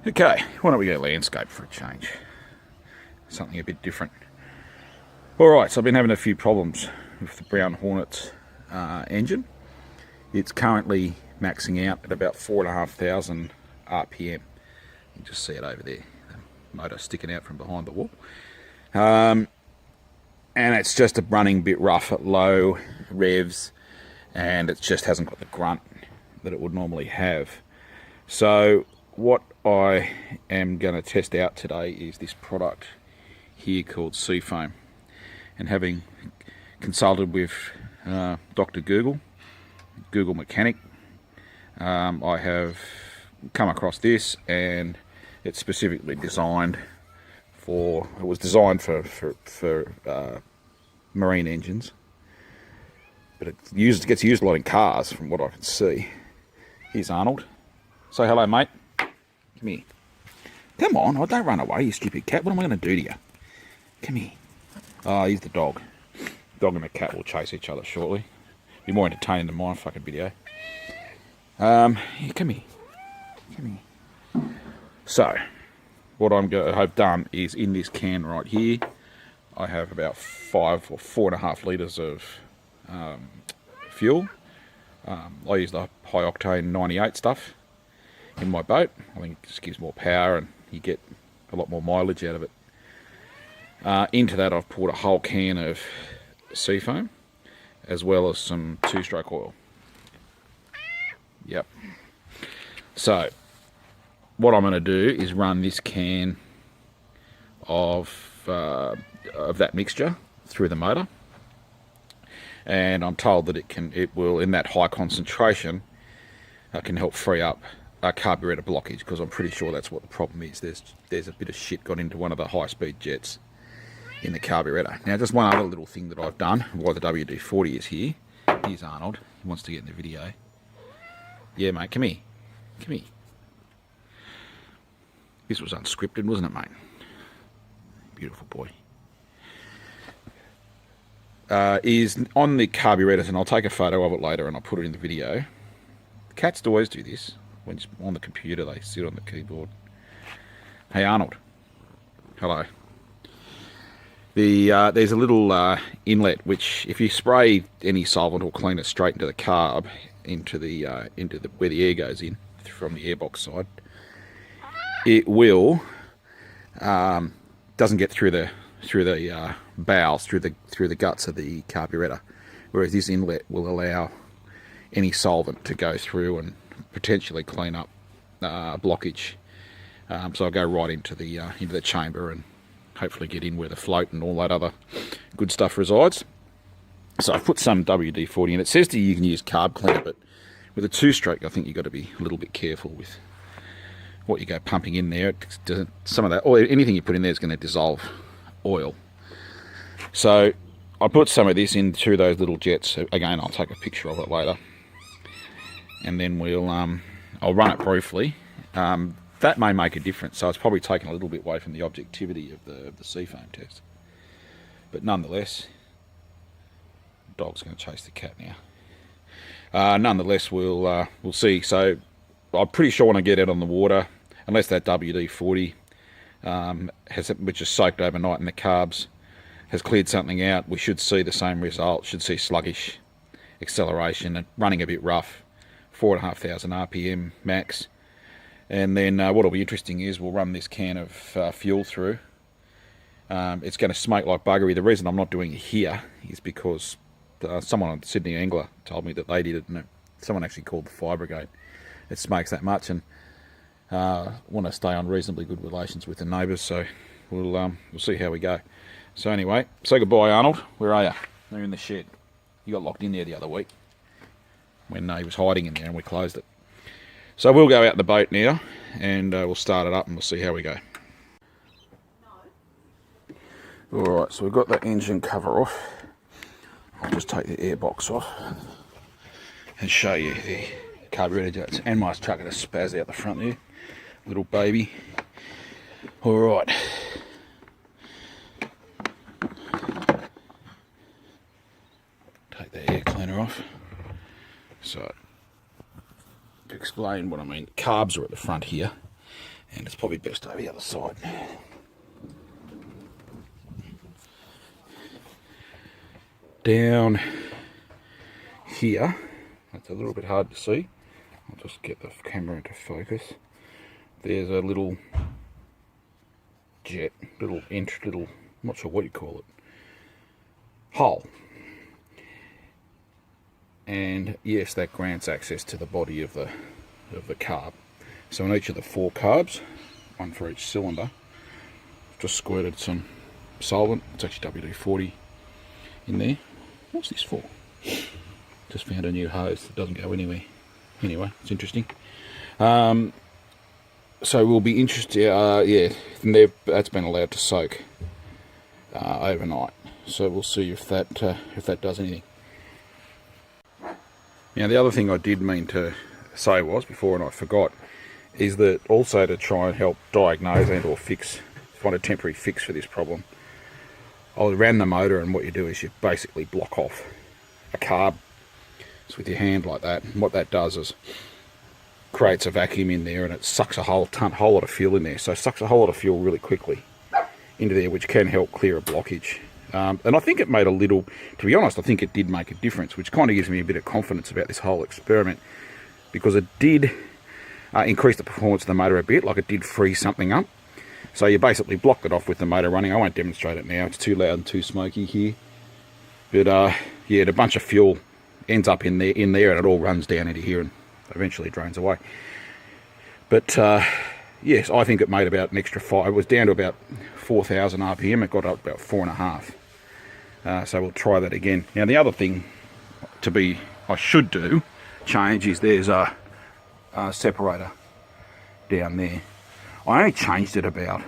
Okay, why don't we go landscape for a change? Something a bit different. Alright, so I've been having a few problems with the Brown Hornets engine. It's currently maxing out at about 4,500 RPM. You can just see it over there, the motor sticking out from behind the wall. And it's just running a bit rough at low revs, and it just hasn't got the grunt that it would normally have. So what I am going to test out today is this product here called Seafoam. And having consulted with Dr. Google Mechanic, I have come across this, and it's specifically designed for, it was designed for marine engines, but it gets used a lot in cars from what I can see. Here's Arnold. Say hello, mate. Come here. Come on, oh, don't run away, you stupid cat. What am I going to do to you? Come here. Oh, he's the dog. Dog and the cat will chase each other shortly. Be more entertaining than my fucking video. Yeah, come here. Come here. So, what I've done is in this can right here, I have about 5 or 4.5 litres of fuel. I use the high octane 98 stuff in my boat. I think it just gives more power and you get a lot more mileage out of it. Into that I've poured a whole can of Seafoam, as well as some 2-stroke oil. Yep. So what I'm going to do is run this can of that mixture through the motor, and I'm told that it will in that high concentration can help free up carburetor blockage, because I'm pretty sure that's what the problem is. There's a bit of shit got into one of the high-speed jets in the carburetor. Now, just one other little thing that I've done while the WD-40 is here. Here's Arnold. He wants to get in the video. Yeah, mate, come here. Come here. This was unscripted, wasn't it, mate? Beautiful boy. Is on the carburetors, and I'll take a photo of it later and I'll put it in the video. Cats always do this. When it's on the computer, they sit on the keyboard. Hey, Arnold. Hello. There's a little inlet which, if you spray any solvent or cleaner straight into the carb, into the where the air goes in from the airbox side, it will doesn't get through the bowels, through the guts of the carburetor, whereas this inlet will allow any solvent to go through and potentially clean up blockage. So I'll go right into the chamber and hopefully get in where the float and all that other good stuff resides. So I've put some WD-40 in. It says to you can use carb cleaner, but with a 2-stroke, I think you've got to be a little bit careful with what you go pumping in there. Some of that, or anything you put in there is going to dissolve oil. So I put some of this in through those little jets. Again, I'll take a picture of it later, and then I'll run it briefly. That may make a difference, so it's probably taken a little bit away from the objectivity of the Seafoam test. But nonetheless, the dog's going to chase the cat now. Nonetheless, we'll see. So I'm pretty sure when I get out on the water, unless that WD-40 which is soaked overnight in the carbs, has cleared something out, we should see the same result. Should see sluggish acceleration and running a bit rough, 4,500 RPM max. And then what will be interesting is we'll run this can of fuel through. It's going to smoke like buggery. The reason I'm not doing it here is because someone on Sydney Angler told me that they did it, and someone actually called the fire brigade. It smokes that much, and want to stay on reasonably good relations with the neighbours, so we'll see how we go. So anyway, say goodbye, Arnold. Where are you? They're in the shed. You got locked in there the other week when he was hiding in there and we closed it. So we'll go out in the boat now, and we'll start it up and we'll see how we go. Alright, so we've got the engine cover off. I'll just take the airbox off and show you the carburetor jets. And my chuck it a spaz out the front there. Little baby. Alright. Take the air cleaner off. So, to explain what I mean, carbs are at the front here, And it's probably best over the other side. Down here, that's a little bit hard to see. I'll just get the camera into focus. There's a little jet, little, I'm not sure what you call it, hole. And yes, that grants access to the body of the carb. So in each of the 4 carbs, one for each cylinder, I've just squirted some solvent. It's actually WD-40 in there. What's this for? Just found a new hose that doesn't go anywhere. Anyway, it's interesting. So we'll be interested. Yeah, that's been allowed to soak overnight. So we'll see if that does anything. Now, the other thing I did mean to say was, before and I forgot, is that also to try and help diagnose and or find a temporary fix for this problem, I ran the motor, and what you do is you basically block off a carb with your hand like that. And what that does is creates a vacuum in there, and it sucks a whole lot of fuel in there. So it sucks a whole lot of fuel really quickly into there, which can help clear a blockage. And I think it made a little, to be honest, I think it did make a difference, which kind of gives me a bit of confidence about this whole experiment, because it did increase the performance of the motor a bit, like it did freeze something up. So you basically blocked it off with the motor running. I won't demonstrate it now, it's too loud and too smoky here. But yeah, the bunch of fuel ends up in there, and it all runs down into here and eventually drains away. But yes, I think it made about an extra 5. It was down to about 4,000 RPM. It got up about 4.5. So we'll try that again. Now, the other thing I should change is there's a separator down there. I only changed it about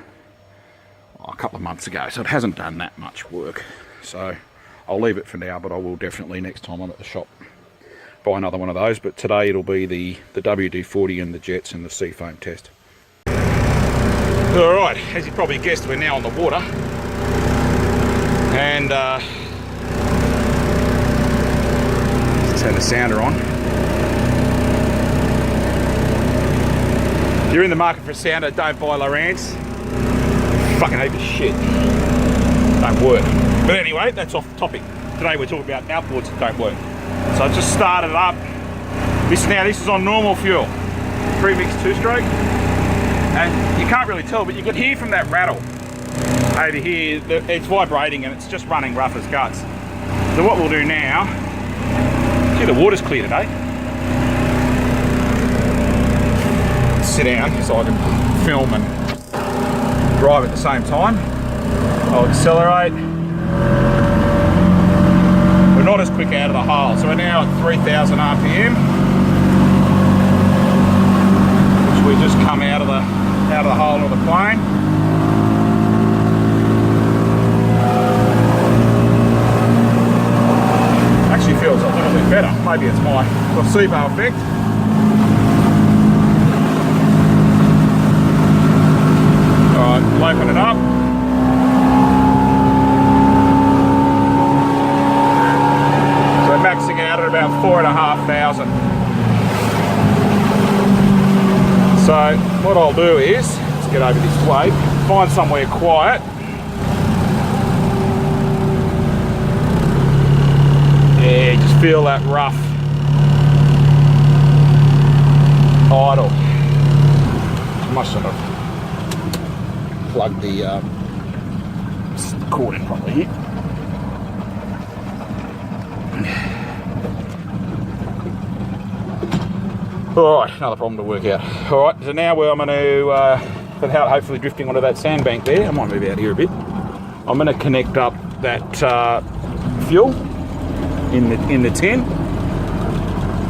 a couple of months ago, so it hasn't done that much work. So I'll leave it for now, but I will definitely next time I'm at the shop buy another one of those. But today it'll be the WD-40 and the jets and the seafoam test. Alright, as you probably guessed, we're now on the water. And let's turn the sounder on. If you're in the market for a sounder, don't buy Lowrance. Fucking heap of shit. Don't work. But anyway, that's off topic. Today we're talking about outboards that don't work. So I just started it up. This is on normal fuel. Pre-mixed 2-stroke. And you can't really tell, but you can hear from that rattle over here, it's vibrating and it's just running rough as guts. So what we'll do now, see, the water's clear today. Sit down so I can film and drive at the same time. I'll accelerate. We're not as quick out of the hull, so we're now at 3,000 RPM, which we just come out of the hull of the plane. Actually feels a little bit better. Maybe it's my placebo effect. Alright, we'll open it up. So maxing out at about 4,500. So what I'll do is, let's get over this way, find somewhere quiet. Yeah, just feel that rough idle. Must sort of plug the cord in properly here. Alright, another problem to work out. Alright, so now I'm going to, without hopefully drifting onto that sandbank there, I might move out here a bit. I'm going to connect up that fuel in the tin,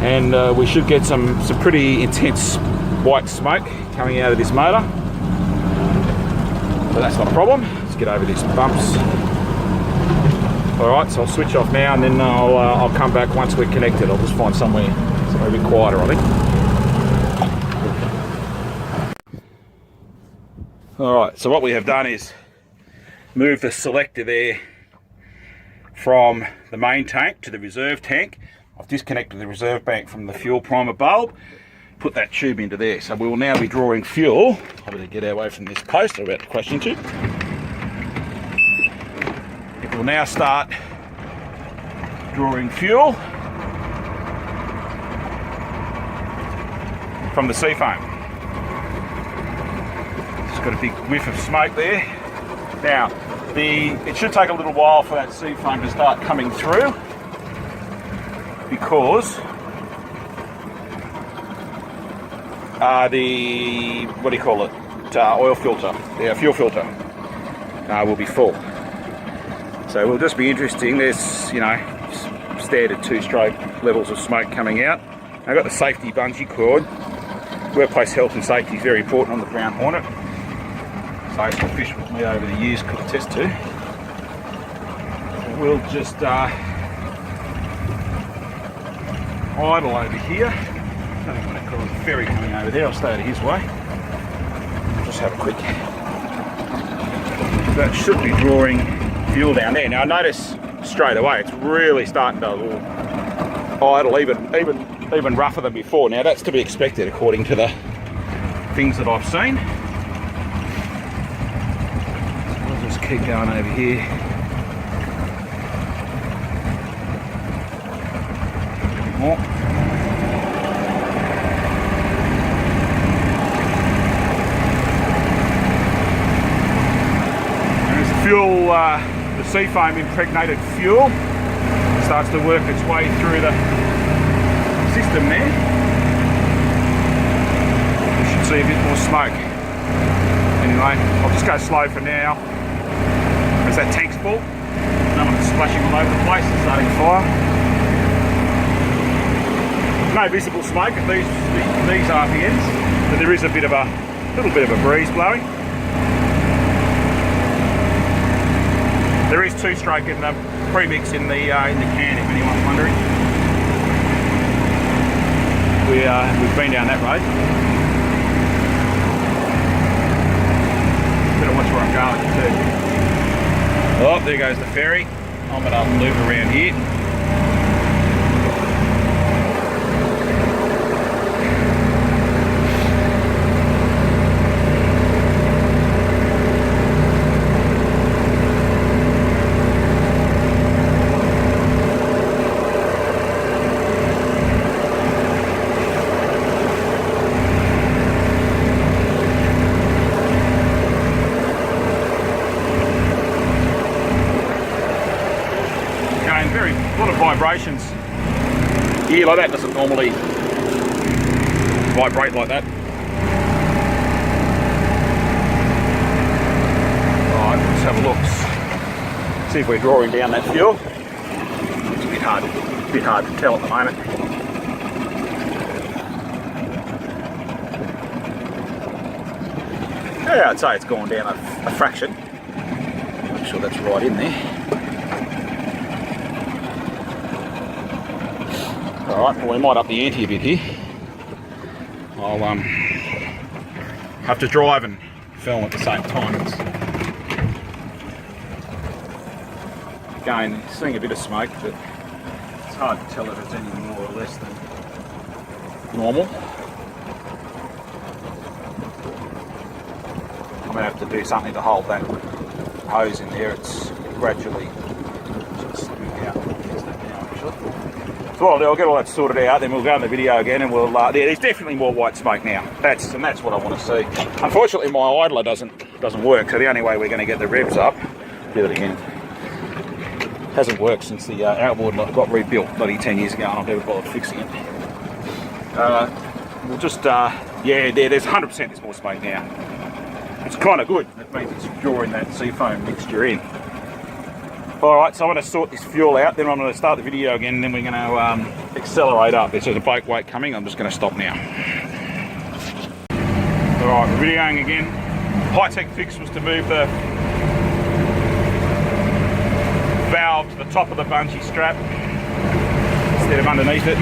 and we should get some pretty intense white smoke coming out of this motor. But that's not a problem. Let's get over these bumps. Alright, so I'll switch off now, and then I'll come back once we're connected. I'll just find somewhere a bit quieter, I think. Alright, so what we have done is move the selector there from the main tank to the reserve tank. I've disconnected the reserve bank from the fuel primer bulb. put that tube into there. So we will now be drawing fuel. I'm going to get away from this post I'm about to crash into. It will now start drawing fuel from the sea foam. It's got a big whiff of smoke there. Now, it should take a little while for that sea foam to start coming through, because the, what do you call it, oil filter, the fuel filter will be full. So it will just be interesting. There's, you know, standard 2-stroke levels of smoke coming out. I've got the safety bungee cord. Workplace health and safety is very important on the Brown Hornet. So some fish with me over the years could attest to. We'll just idle over here. I don't think I'm going to call it a ferry coming over there. I'll stay out of his way. Just have a quick. That should be drawing fuel down there. Now notice straight away it's really starting to idle even rougher than before. Now that's to be expected according to the things that I've seen. So we'll just keep going over here. A bit more. There's the fuel, the sea foam impregnated fuel. Starts to work its way through the system there. We should see a bit more smoke. Anyway, I'll just go slow for now. There's that tank's full. No one's splashing all over the place and starting a fire. No visible smoke at these RPMs, but there is a little bit of a breeze blowing. There is 2-stroke in the premix in the can, if anyone's wondering. We've been down that road. Better watch where I'm going too. Oh, there goes the ferry. I'm going to loop around here. A lot of vibrations here, like that doesn't normally vibrate like that. Alright, let's have a look. See if we're drawing down that fuel. It's a bit hard to tell at the moment. Yeah, I'd say it's gone down a fraction. Make sure that's right in there. Alright, well we might up the ante a bit here. I'll have to drive and film at the same time. Again, seeing a bit of smoke, but it's hard to tell if it's any more or less than normal. I'm going to have to do something to hold that hose in there. It's gradually sort of slipping out. So I'll get all that sorted out, then we'll go in the video again, and we'll. There's definitely more white smoke now. That's what I want to see. Unfortunately, my idler doesn't work, so the only way we're going to get the revs up. Do it again. Hasn't worked since the outboard got rebuilt bloody 10 years ago, and I've never bothered fixing it. We'll just yeah, there's 100% there's more smoke now. It's kind of good. That means it's drawing that seafoam mixture in. Alright, so I'm going to sort this fuel out, then I'm going to start the video again, and then we're going to accelerate up. There's a boat wake coming, I'm just going to stop now. Alright, we're videoing again. High-tech fix was to move the valve to the top of the bungee strap instead of underneath it.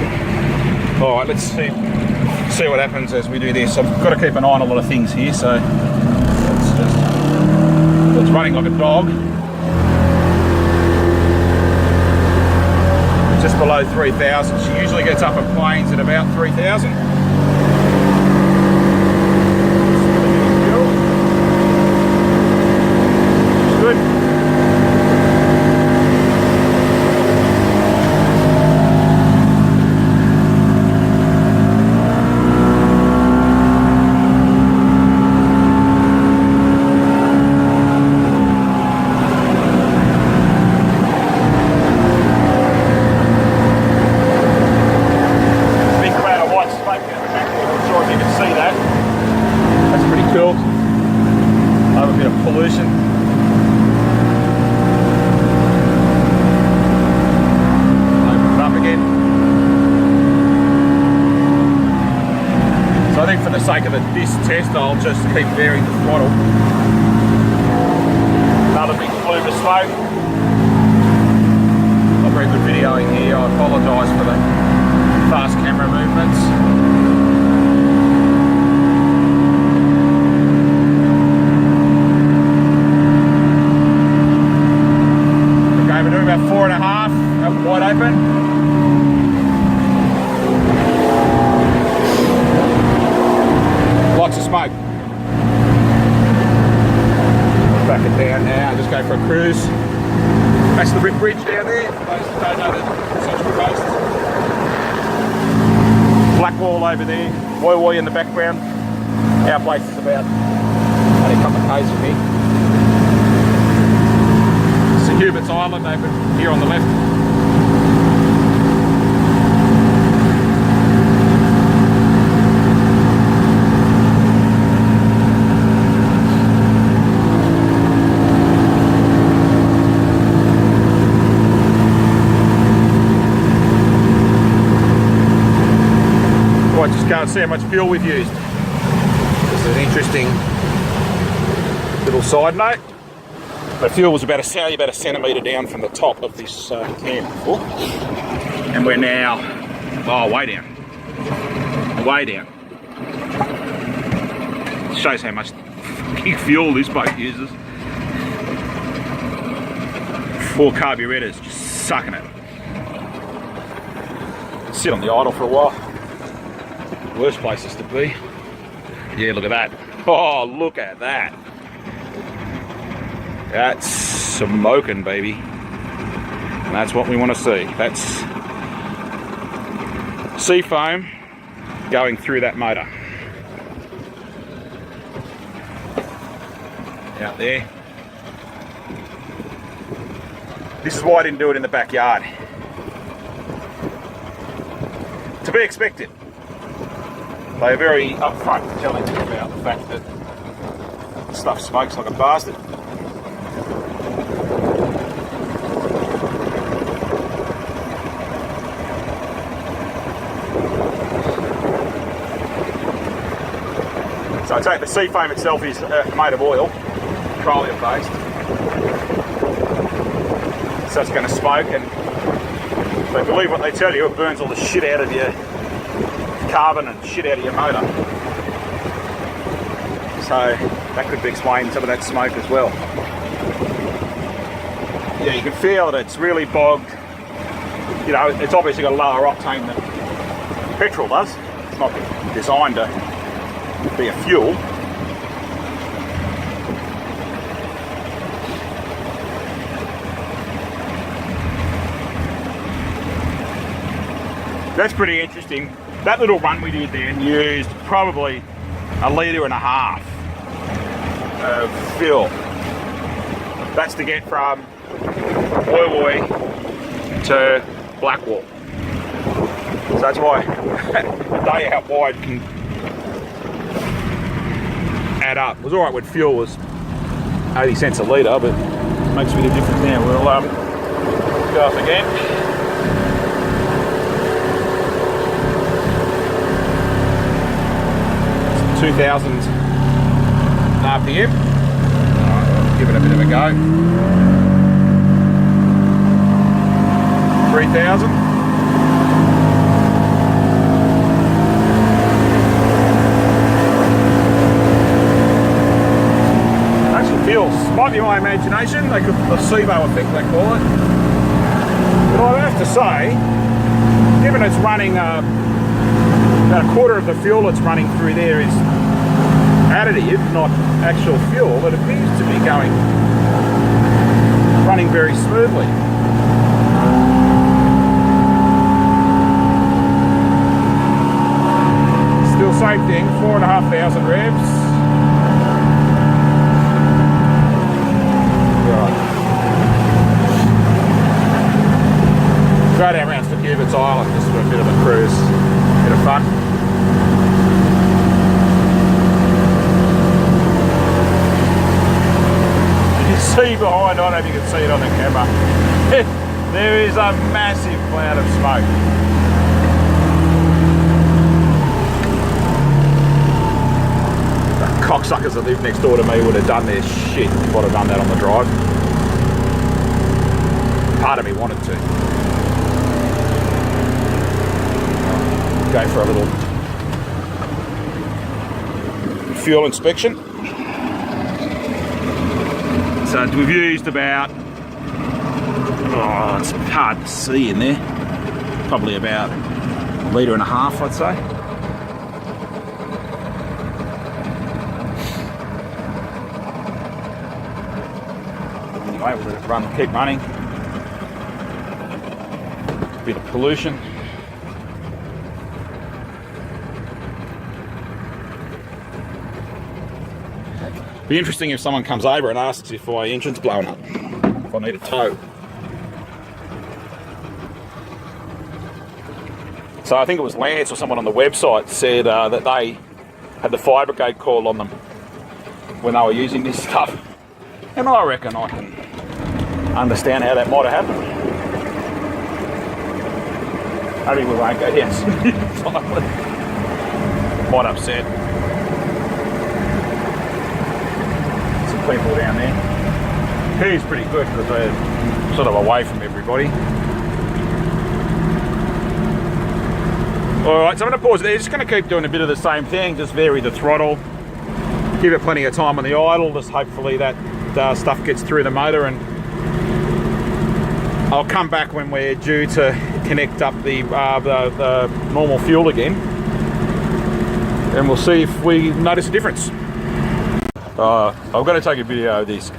Alright, let's see what happens as we do this. I've got to keep an eye on a lot of things here, so it's running like a dog. Just below 3,000. She usually gets up at planes at about 3,000. resolution. Open it up again. So I think for the sake of this test, I'll just keep varying the throttle. Another big plume of smoke. Not very good videoing here. I apologise for the fast camera movements. Okay, we're doing about 4.5 wide open. Lots of smoke. Back it down now, just go for a cruise. That's the Rip Bridge down there, for those that don't know the Central Coast. Blackwall over there, Woi Woi in the background. Our place is about only a couple of k's from here. St Hubert's Island over here on the left. I just can't see how much fuel we've used. This is an interesting little side note. The fuel was about a centimetre down from the top of this can before, and we're now way down. Way down. Shows how much fuel this boat uses. 4 carburettors just sucking it. Sit on the idle for a while. Worst places to be. Yeah, look at that. Oh, look at that. That's smoking, baby. And that's what we want to see. That's sea foam going through that motor. Out there. This is why I didn't do it in the backyard. To be expected. They're very upfront telling you about the fact that stuff smokes like a bastard. So I take the sea foam itself is made of oil, petroleum based. So it's going to smoke, and if they believe what they tell you, it burns all the shit out of your carbon and shit out of your motor. So that could be explaining some of that smoke as well. Yeah, you can feel that it's really bogged. You know, it's obviously got a lower octane than petrol does. It's not designed to be a fuel. That's pretty interesting. That little run we did there used probably 1.5 litres of fuel. That's to get from Woi Woi to Blackwall. So that's why I'll tell you how wide it can add up. It was alright when fuel was 80 cents a litre, but it makes a bit of difference now. We'll go off again. 2,000 RPM. Alright, give it a bit of a go. 3,000. Actually feels, might be my imagination, they could, the SIBO effect they call it. But I have to say, given it's running about a quarter of the fuel it's running through there is additive, not actual fuel, it appears to be running very smoothly. Still same thing, 4,500 revs. Right. Go down around St Hubert's Island just for a bit of a cruise, bit of fun. see behind, I don't know if you can see it on the camera. There is a massive cloud of smoke. The cocksuckers that live next door to me would have done their shit if I'd have done that on the drive. Part of me wanted to. Go for a little fuel inspection. So we've used about, oh, it's hard to see in there, probably about 1.5 litres, I'd say. Anyway, we'll let it keep running. A bit of pollution. Be interesting if someone comes over and asks if my engine's blowing up, if I need a tow. So I think it was Lance or someone on the website said that they had the fire brigade call on them when they were using this stuff. And I reckon I can understand how that might have happened. Maybe we won't go down silently. Might upset people down there. He's pretty good because they're sort of away from everybody. Alright, so I'm going to pause there. Just going to keep doing a bit of the same thing, just vary the throttle, give it plenty of time on the idle, just hopefully that stuff gets through the motor, and I'll come back when we're due to connect up the normal fuel again, and we'll see if we notice a difference. I've got to take a video of this.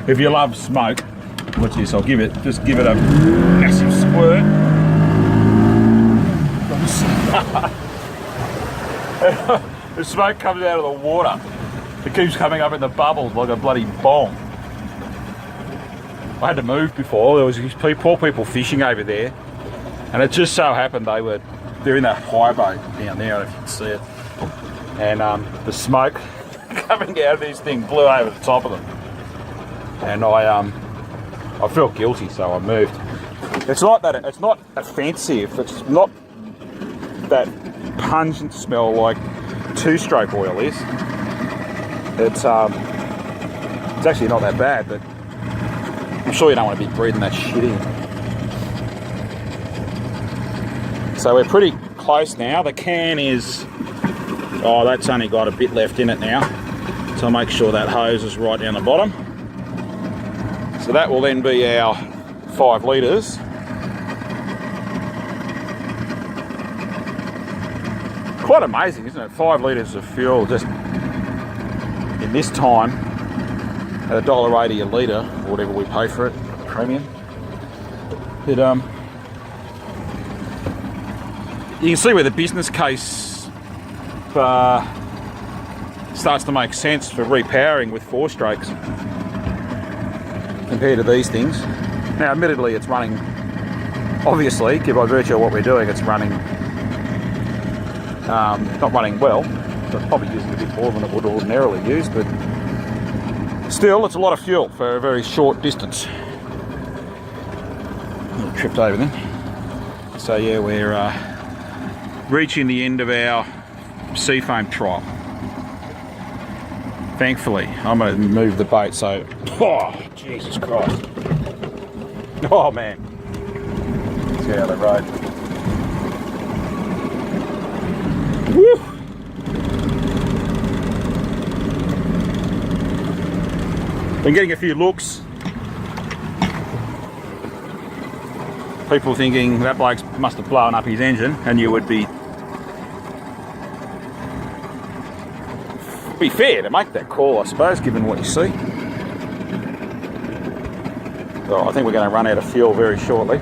If you love smoke, watch this. I'll just give it a massive squirt. The smoke comes out of the water. It keeps coming up in the bubbles like a bloody bomb. I had to move before. There was these poor people fishing over there, and it just so happened they're in that high boat down there. I don't know if you can see it. And the smoke coming out of this thing blew over the top of them, and I felt guilty, so I moved. It's not offensive. It's not that pungent smell like two-stroke oil is. It's actually not that bad, but I'm sure you don't want to be breathing that shit in. So we're pretty close now. The can is, oh, that's only got a bit left in it now. So I'll make sure that hose is right down the bottom. So that will then be our 5 litres. Quite amazing, isn't it? 5 litres of fuel just in this time at $1.80 a litre, or whatever we pay for it, premium. But you can see where the business case starts to make sense for repowering with 4-strokes compared to these things. Now, admittedly, it's running, obviously, by virtue of what we're doing, it's running, not running well, so it's probably using a bit more than it would ordinarily use, but still, it's a lot of fuel for a very short distance. A little tripped over then. So yeah, we're reaching the end of our seafoam trial. Thankfully, I'm going to move the boat, so, oh, Jesus Christ. Oh man. Let's get out of the road. Woo! Been getting a few looks. People thinking that bloke must have blown up his engine, and you would be fair to make that call, I suppose, given what you see. So I think we're going to run out of fuel very shortly.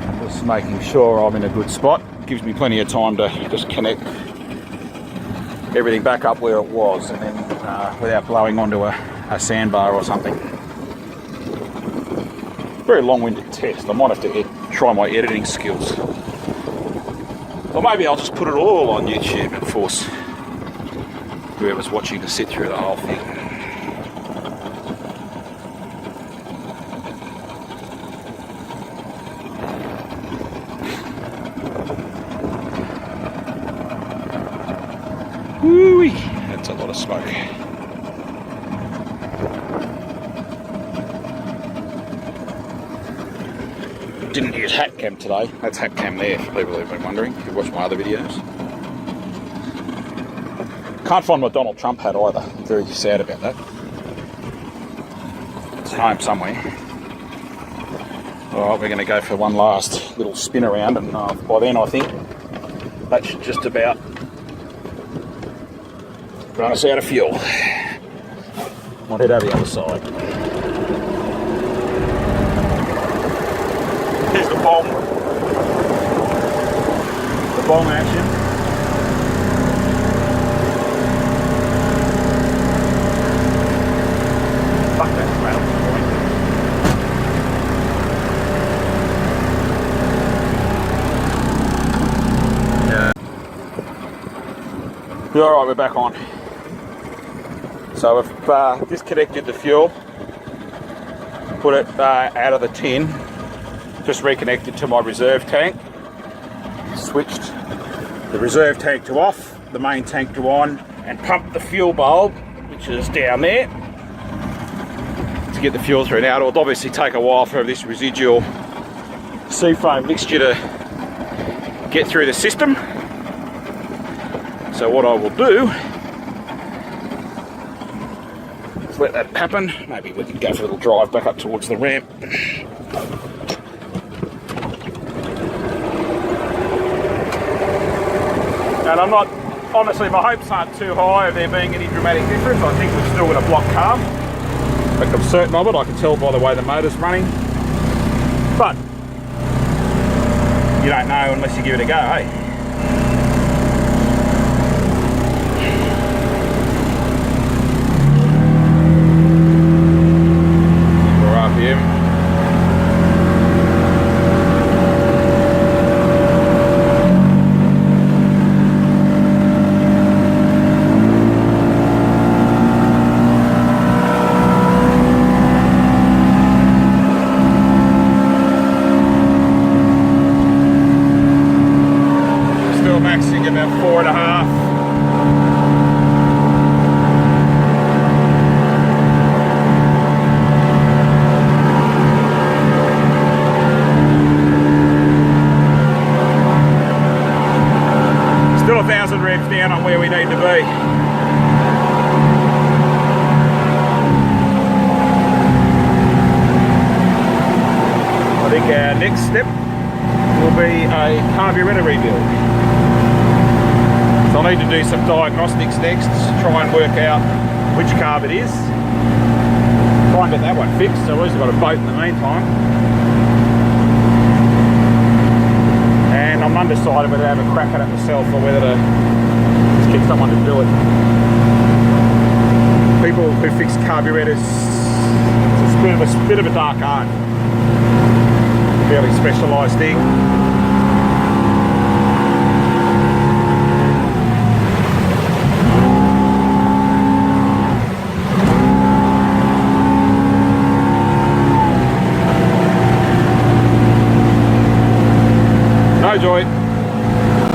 I'm just making sure I'm in a good spot. Gives me plenty of time to just connect everything back up where it was, and then without blowing onto a sandbar or something. Very long-winded test. I might have to try my editing skills. Or maybe I'll just put it all on YouTube and force whoever's watching to sit through the whole thing. Woo-wee, that's a lot of smoke. Didn't use hat cam today. That's hat cam there for people who've been wondering, who watch my other videos. Can't find my Donald Trump hat either. I'm very sad about that. It's home somewhere. Alright, we're going to go for one last little spin around, and by then I think that should just about run us out of fuel. Might head over the other side. There's the bong. The bong action. Fuck that rail. Yeah. Alright, we're back on. So I've disconnected the fuel, put it out of the tin, just reconnected to my reserve tank, switched the reserve tank to off, the main tank to on, and pumped the fuel bulb, which is down there, to get the fuel through. Now it'll obviously take a while for this residual seafoam mixture to get through the system. So what I will do, let that happen. Maybe we can go for a little drive back up towards the ramp. And I'm not, honestly, my hopes aren't too high of there being any dramatic difference. I think we're still going to block carb. Like, I'm certain of it. I can tell by the way the motor's running. But you don't know unless you give it a go, eh? Maxing about 4.5. Still 1,000 revs down on where we need to be. I think our next step will be a carburetor rebuild. So I need to do some diagnostics next, try and work out which carb it is. Try and get that one fixed, so I've got a boat in the meantime. And I'm undecided whether to have a crack at it myself or whether to just get someone to do it. People who fix carburetors, it's a bit of a dark art. Fairly specialised thing. No joy.